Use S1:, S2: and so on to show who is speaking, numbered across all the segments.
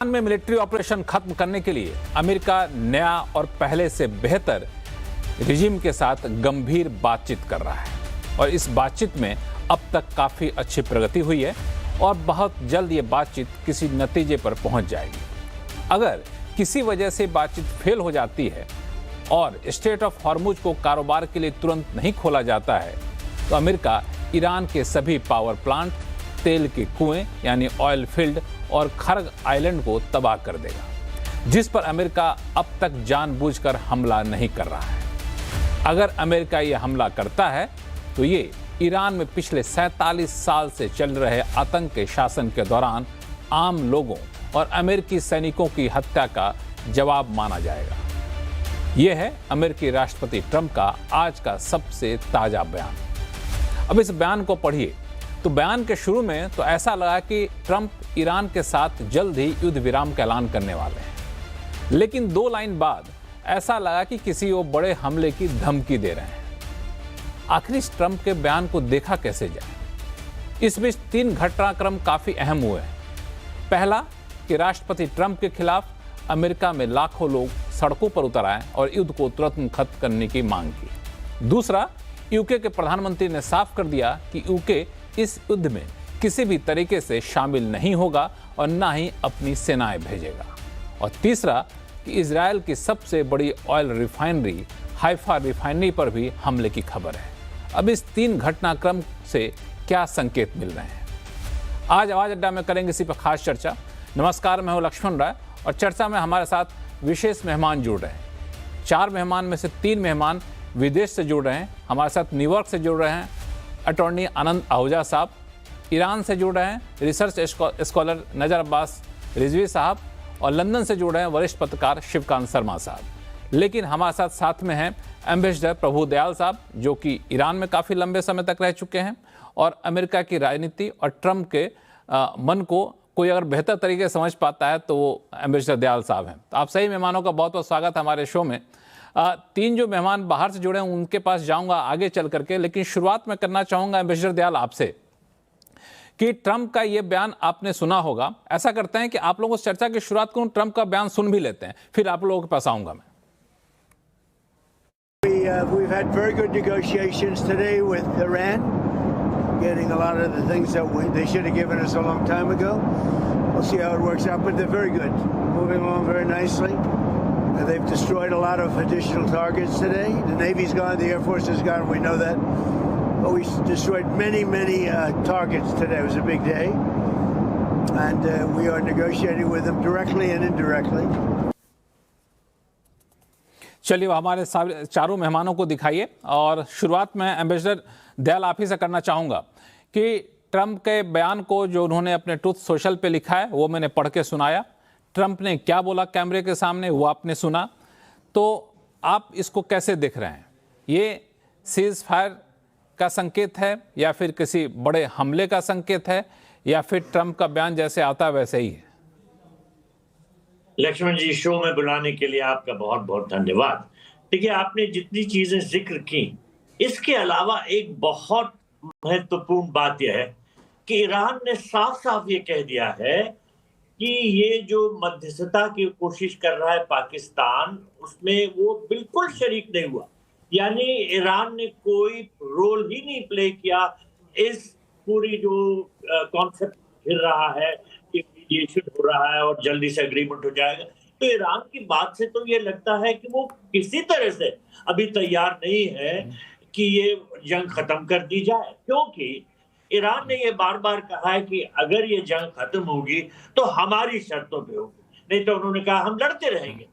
S1: में military operation खत्म करने के लिए अमेरिका नया और पहले से बेहतर रिजिम के साथ गंभीर बातचीत कर रहा है और इस बातचीत में अब तक काफी अच्छी प्रगति हुई है और बहुत जल्द ये बातचीत किसी नतीजे पर पहुंच जाएगी। अगर किसी वजह से बातचीत फेल हो जाती है और स्ट्रेट ऑफ हॉर्मुज को कारोबार के लिए तुरंत नहीं खोला जाता है तो अमेरिका ईरान के सभी पावर प्लांट, तेल के कुएं यानी ऑयल फील्ड और खर्ग आइलैंड को तबाह कर देगा, जिस पर अमेरिका अब तक जानबूझकर हमला नहीं कर रहा है। अगर अमेरिका यह हमला करता है तो ये ईरान में पिछले 47 साल से चल रहे आतंक के शासन के दौरान आम लोगों और अमेरिकी सैनिकों की हत्या का जवाब माना जाएगा। यह है अमेरिकी राष्ट्रपति ट्रंप का आज का सबसे ताजा बयान। अब इस बयान को पढ़िए तो बयान के शुरू में तो ऐसा लगा कि ट्रंप ईरान के साथ जल्द ही युद्ध विराम का ऐलान करने वाले हैं, लेकिन 2 लाइन बाद ऐसा लगा कि किसी और बड़े हमले की धमकी दे रहे हैं। आखिर इस ट्रंप के बयान को देखा कैसे जाए? इस बीच 3 घटनाक्रम काफी अहम हुए हैं। पहला कि राष्ट्रपति ट्रंप के खिलाफ अमेरिका में लाखों लोग सड़कों पर उतर आए और युद्ध को तुरंत खत्म करने की मांग की। दूसरा, यूके के प्रधानमंत्री ने साफ कर दिया कि यूके इस युद्ध में किसी भी तरीके से शामिल नहीं होगा और ना ही अपनी सेनाएं भेजेगा। और तीसरा कि इजरायल की सबसे बड़ी ऑयल रिफाइनरी हाइफा रिफाइनरी पर भी हमले की खबर है। अब इस 3 घटनाक्रम से क्या संकेत मिल रहे हैं, आज आवाज अड्डा में करेंगे इसी पर खास चर्चा। नमस्कार, मैं हूं लक्ष्मण राय और चर्चा में हमारे साथ विशेष मेहमान जुड़ रहे हैं। 4 मेहमान में से 3 मेहमान विदेश से जुड़ रहे हैं। हमारे साथ न्यूयॉर्क से जुड़ रहे हैं अटॉर्नी आनंद आहूजा साहब, ईरान से जुड़ रहे हैं रिसर्च स्कॉलर नजर अब्बास रिजवी साहब और लंदन से जुड़ रहे हैं वरिष्ठ पत्रकार शिवकांत शर्मा साहब। लेकिन हमारे साथ में हैं एम्बेसडर प्रभु दयाल साहब, जो कि ईरान में काफ़ी लंबे समय तक रह चुके हैं और अमेरिका की राजनीति और ट्रंप के मन को कोई अगर बेहतर तरीके से समझ पाता है तो वो एम्बेसडर दयाल साहब हैं। तो आप सही मेहमानों का बहुत बहुत स्वागत है हमारे शो में। 3 जो मेहमान बाहर से जुड़े हैं उनके पास जाऊंगा आगे चल करके, लेकिन शुरुआत में करना चाहूंगा एम्बेसडर दयाल आपसे कि ट्रंप का ये बयान आपने सुना होगा। ऐसा करते हैं कि आप लोगों से चर्चा की शुरुआत करूं, ट्रंप का बयान सुन भी लेते हैं, फिर आप लोगों के पास आऊंगा मैं।
S2: We've had very good negotiations today with Iran, getting a lot of the things that they should have given us a long time ago. We'll see how it works out, but they're very good, moving along very nicely. They've destroyed a lot of additional targets today. The Navy's gone, the Air Force is gone, we know that. But we destroyed many targets today. It was a big day. And we are negotiating with them directly and indirectly.
S1: चलिए हमारे चारों मेहमानों को दिखाइए और शुरुआत में ambassador Dayal आप ही से करना चाहूँगा कि ट्रंप के बयान को जो उन्होंने अपने ट्रूथ सोशल पे लिखा है वो मैंने पढ़ के सुनाया। ट्रंप ने क्या बोला कैमरे के सामने वो आपने सुना, तो आप इसको कैसे देख रहे हैं? ये सीज फायर का संकेत है या फिर किसी बड़े हमले का संकेत है या फिर ट्रंप का बयान जैसे आता है वैसे ही है?
S3: लक्ष्मण जी, शो में बुलाने के लिए आपका बहुत बहुत धन्यवाद। देखिए, आपने जितनी चीजें जिक्र की, इसके अलावा एक बहुत महत्वपूर्ण बात यह है कि ईरान ने साफ साफ ये कह दिया है कि ये जो मध्यस्थता की कोशिश कर रहा है पाकिस्तान, उसमें वो बिल्कुल शरीक नहीं हुआ। यानी ईरान ने कोई रोल ही नहीं प्ले किया इस पूरी जो कॉन्सेप्ट फिर रहा है कि मीडिएशन हो रहा है और जल्दी से एग्रीमेंट हो जाएगा। तो ईरान की बात से तो ये लगता है कि वो किसी तरह से अभी तैयार नहीं है कि ये जंग खत्म कर दी जाए, क्योंकि ईरान ने ये बार बार कहा है कि अगर ये जंग खत्म होगी तो हमारी शर्तों पे होगी, नहीं तो उन्होंने कहा हम लड़ते रहेंगे।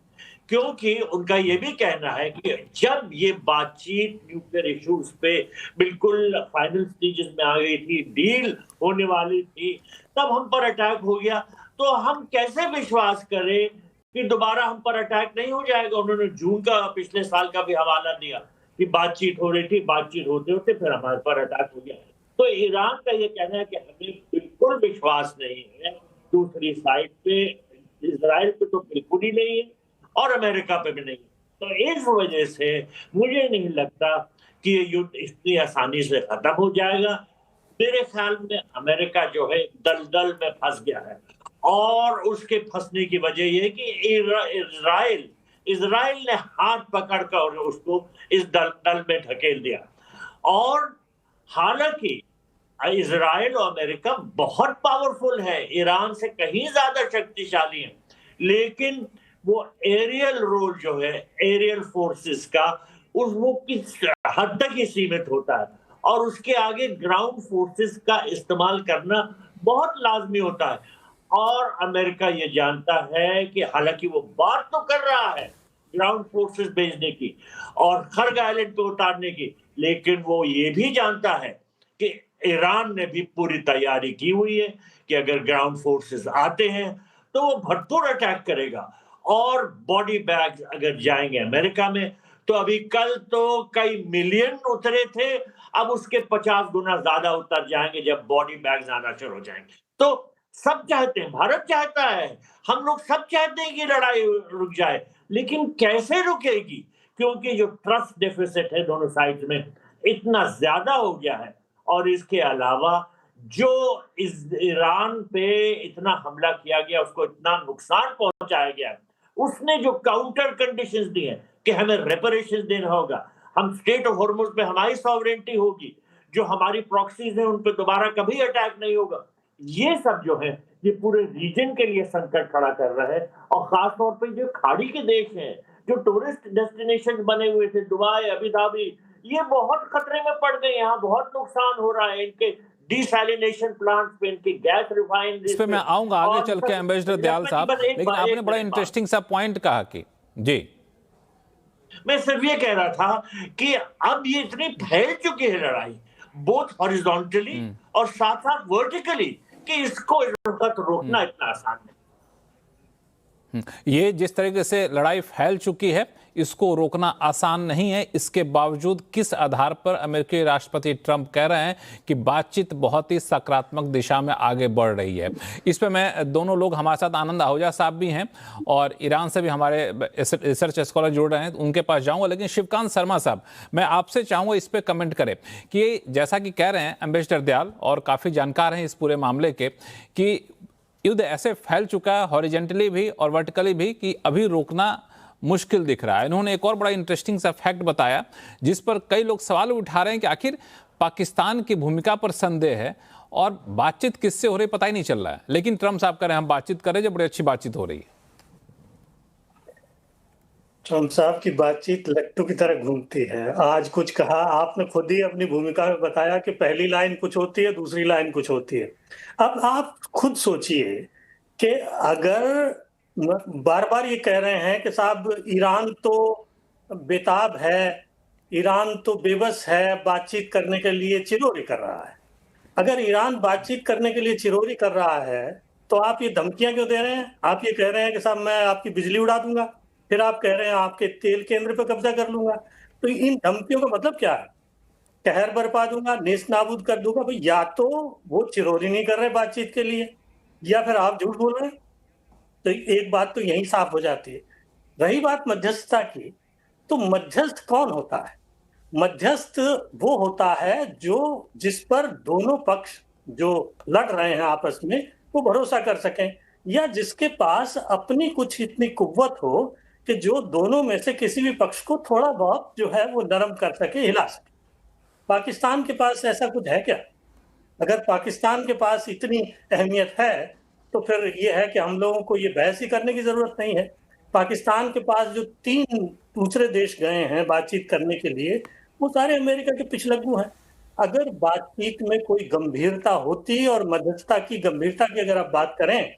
S3: क्योंकि उनका ये भी कहना है कि जब ये बातचीत न्यूक्लियर इश्यूज पे बिल्कुल फाइनल स्टेजेस में आ गई थी, डील होने वाली थी, तब हम पर अटैक हो गया, तो हम कैसे विश्वास करें कि दोबारा हम पर अटैक नहीं हो जाएगा। उन्होंने जून का पिछले साल का भी हवाला दिया कि बातचीत हो रही थी, बातचीत होते होते फिर हमारे पर अटैक हो गया। तो ईरान का ये कहना है कि हमें बिल्कुल विश्वास नहीं है। दूसरी साइड पे इजराइल पे तो बिल्कुल ही नहीं है और अमेरिका पे भी नहीं। तो इस वजह से मुझे नहीं लगता कि ये युद्ध इतनी आसानी से खत्म हो जाएगा। मेरे ख्याल में अमेरिका जो है दलदल में फंस गया है और उसके फंसने की वजह यह है कि इजराइल ने हाथ पकड़कर उसको इस दल में ढकेल दिया। और हालांकि इजराइल और अमेरिका बहुत पावरफुल है, ईरान से कहीं ज्यादा शक्तिशाली है, लेकिन वो एरियल रोल जो है एरियल फोर्सेस का वो किस हद तक ही सीमित होता है, और उसके आगे ग्राउंड फोर्सेस का इस्तेमाल करना बहुत लाजमी होता है। और अमेरिका ये जानता है कि हालांकि वो बात तो कर रहा है ग्राउंड फोर्सेस भेजने की और खर्ग आइलैंड पे उतारने की, लेकिन वो ये भी जानता है कि ईरान ने भी पूरी तैयारी की हुई है कि अगर ग्राउंड फोर्सेस आते हैं तो वो भरपूर अटैक करेगा। और बॉडी बैग्स अगर जाएंगे अमेरिका में, तो अभी कल तो कई मिलियन उतरे थे, अब उसके 50 गुना ज्यादा उतर जाएंगे जब बॉडी बैग्स आना शुरू हो जाएंगे। तो सब चाहते हैं, भारत चाहता है, हम लोग सब चाहते हैं कि लड़ाई रुक जाए, लेकिन कैसे रुकेगी? क्योंकि जो ट्रस्ट डेफिसिट है दोनों साइड में इतना ज्यादा हो गया है, और इसके अलावा जो इस ईरान पे इतना हमला किया गया, उसको इतना नुकसान पहुंचाया गया, उसने जो काउंटर कंडीशंस दी हैं कि हमें रेपरेशन देना होगा, हम स्टेट ऑफ हॉर्मुज पे हमारी सॉवरेंटी होगी, जो हमारी प्रॉक्सीज हैं उन पे दोबारा कभी अटैक नहीं होगा, ये सब जो है ये पूरे रीजन के लिए संकट खड़ा कर रहा है। और खास तौर पे जो खाड़ी के देश हैं, जो टूरिस्ट डेस्टिनेशन बने हुए थे, दुबई, अबू धाबी, ये बहुत खतरे में पड़ गए। यहाँ बहुत नुकसान हो रहा है इनके डिसैलिनेशन प्लांट्स पे, इनके गैस रिफाइनरीज
S1: इस पे मैं आऊंगा आगे चल के एम्बेसडर दयाल साहब, लेकिन आपने बड़ा इंटरेस्टिंग सा पॉइंट कहा कि जी,
S3: मैं सिर्फ ये कह रहा था कि अब ये इतनी फैल चुकी है लड़ाई, बोथ हॉरिजॉन्टली और साथ साथ वर्टिकली, कि इसको इस वक्त रोकना इतना आसान नहीं।
S1: ये जिस तरीके से लड़ाई फैल चुकी है इसको रोकना आसान नहीं है। इसके बावजूद किस आधार पर अमेरिकी राष्ट्रपति ट्रंप कह रहे हैं कि बातचीत बहुत ही सकारात्मक दिशा में आगे बढ़ रही है? इस पे मैं दोनों लोग हमारे साथ, आनंद आहूजा साहब भी हैं और ईरान से भी हमारे रिसर्च स्कॉलर जुड़ रहे हैं, उनके पास जाऊंगा। लेकिन शिवकांत शर्मा साहब, मैं आपसे चाहूंगा इस पे कमेंट करें कि जैसा कि कह रहे हैं एम्बेसडर दयाल, और काफी जानकार हैं इस पूरे मामले के, कि युद्ध ऐसे फैल चुका है हॉरिजेंटली भी और वर्टिकली भी कि अभी रोकना मुश्किल दिख रहा है। इन्होंने एक और बड़ा इंटरेस्टिंग सा फैक्ट बताया जिस पर कई लोग सवाल उठा रहे हैं कि आखिर पाकिस्तान की भूमिका पर संदेह है और बातचीत किससे हो रही पता ही नहीं चल रहा है, लेकिन ट्रंप साहब कह रहे हैं हम बातचीत कर रहे हैं, जो बड़ी अच्छी बातचीत हो रही है।
S4: ट्रंप साहब की बातचीत लट्टू की तरह घूमती है। आज कुछ कहा, आपने खुद ही अपनी भूमिका में बताया कि पहली लाइन कुछ होती है, दूसरी लाइन कुछ होती है। अब आप खुद सोचिए कि अगर बार बार ये कह रहे हैं कि साहब ईरान तो बेताब है, ईरान तो बेबस है, बातचीत करने के लिए चिरोरी कर रहा है। अगर ईरान बातचीत करने के लिए चिरोरी कर रहा है तो आप ये धमकियां क्यों दे रहे हैं? आप ये कह रहे हैं कि साहब मैं आपकी बिजली उड़ा दूंगा, फिर आप कह रहे हैं आपके तेल केंद्र पर कब्जा कर लूंगा। तो इन धमकियों का मतलब क्या है? कहर बरपा दूंगा, नेस्त नाबूद कर दूंगा। भाई या तो वो चिरोरी नहीं कर रहे बातचीत के लिए, या फिर आप झूठ बोल रहे हैं। तो एक बात तो यही साफ हो जाती है। रही बात मध्यस्थता की, तो मध्यस्थ कौन होता है? मध्यस्थ वो होता है जो जिस पर दोनों पक्ष जो लड़ रहे हैं आपस में वो भरोसा कर सकें, या जिसके पास अपनी कुछ इतनी कुव्वत हो कि जो दोनों में से किसी भी पक्ष को थोड़ा बहुत जो है वो नरम कर सके, हिला सके। पाकिस्तान के पास ऐसा कुछ है क्या? अगर पाकिस्तान के पास इतनी अहमियत है तो फिर ये है कि हम लोगों को ये बहस ही करने की जरूरत नहीं है। पाकिस्तान के पास जो 3 दूसरे देश गए हैं बातचीत करने के लिए, वो सारे अमेरिका के पिछलग्गू हैं। अगर बातचीत में कोई गंभीरता होती और मध्यस्थता की गंभीरता की अगर आप बात करें,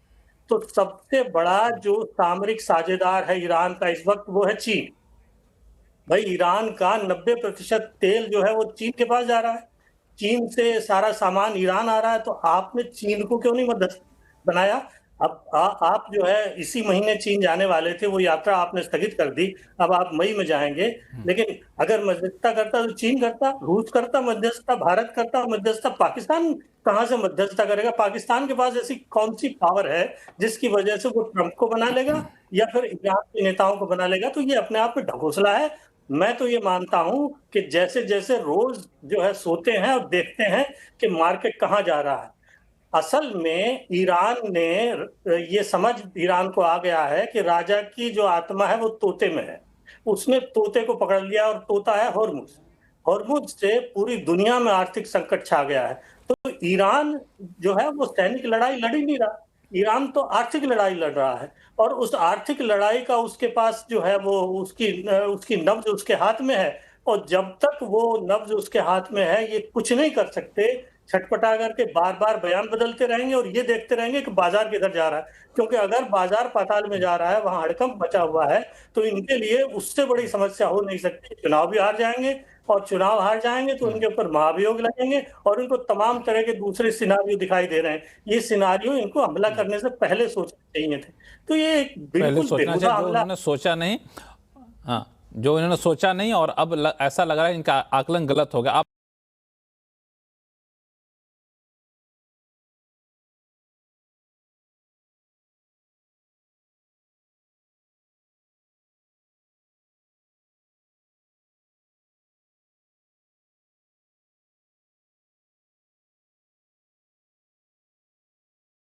S4: तो सबसे बड़ा जो सामरिक साझेदार है ईरान का इस वक्त वो है चीन। भाई ईरान का 90% तेल जो है वो चीन के पास जा रहा है, चीन से सारा सामान ईरान आ रहा है। तो आपने चीन को क्यों नहीं मध्यस्थ बनाया? अब आप जो है इसी महीने चीन जाने वाले थे, वो यात्रा आपने स्थगित कर दी, अब आप मई में जाएंगे। लेकिन अगर मध्यस्थता करता तो चीन करता, रूस करता मध्यस्थता, भारत करता मध्यस्थता, पाकिस्तान कहां से मध्यस्थता करेगा? पाकिस्तान के पास ऐसी कौन सी पावर है जिसकी वजह से वो ट्रंप को बना लेगा या फिर ईरान के नेताओं को बना लेगा? तो ये अपने आप में ढकोसला है। मैं तो ये मानता हूं कि जैसे जैसे रोज जो है सोते हैं और देखते हैं कि मार्केट कहां जा रहा है, असल में ईरान ने ये समझ ईरान को आ गया है कि राजा की जो आत्मा है वो तोते में है। उसने तोते को पकड़ लिया और तोता है हॉर्मुज। हॉर्मुज से पूरी दुनिया में आर्थिक संकट छा गया है। तो ईरान जो है वो सैनिक लड़ाई लड़ ही नहीं रहा, ईरान तो आर्थिक लड़ाई लड़ रहा है। और उस आर्थिक लड़ाई का उसके पास जो है वो उसकी नब्ज उसके हाथ में है। और जब तक वो नब्ज उसके हाथ में है ये कुछ नहीं कर सकते, छटपटा करके बार बार बयान बदलते रहेंगे और ये देखते रहेंगे कि बाजार किधर जा रहा है। क्योंकि अगर बाजार पाताल में जा रहा है, वहां हड़कंप मचा हुआ है, तो इनके लिए उससे बड़ी समस्या हो नहीं सकती। चुनाव भी हार जाएंगे और चुनाव हार जाएंगे तो उनके ऊपर महाभियोग लगेंगे और इनको तमाम तरह के दूसरे सिनारियो दिखाई दे रहे हैं। ये सिनारियो इनको हमला करने से पहले सोचने चाहिए थे। तो ये एक
S1: पहले
S4: बिल्कुल
S1: सोचना
S4: बेहुदा
S1: चाहिए, जो
S4: हमला।
S1: उन्होंने सोचा नहीं। हाँ, जो इन्होंने सोचा नहीं और अब ऐसा लग रहा है इनका आकलन गलत हो गया।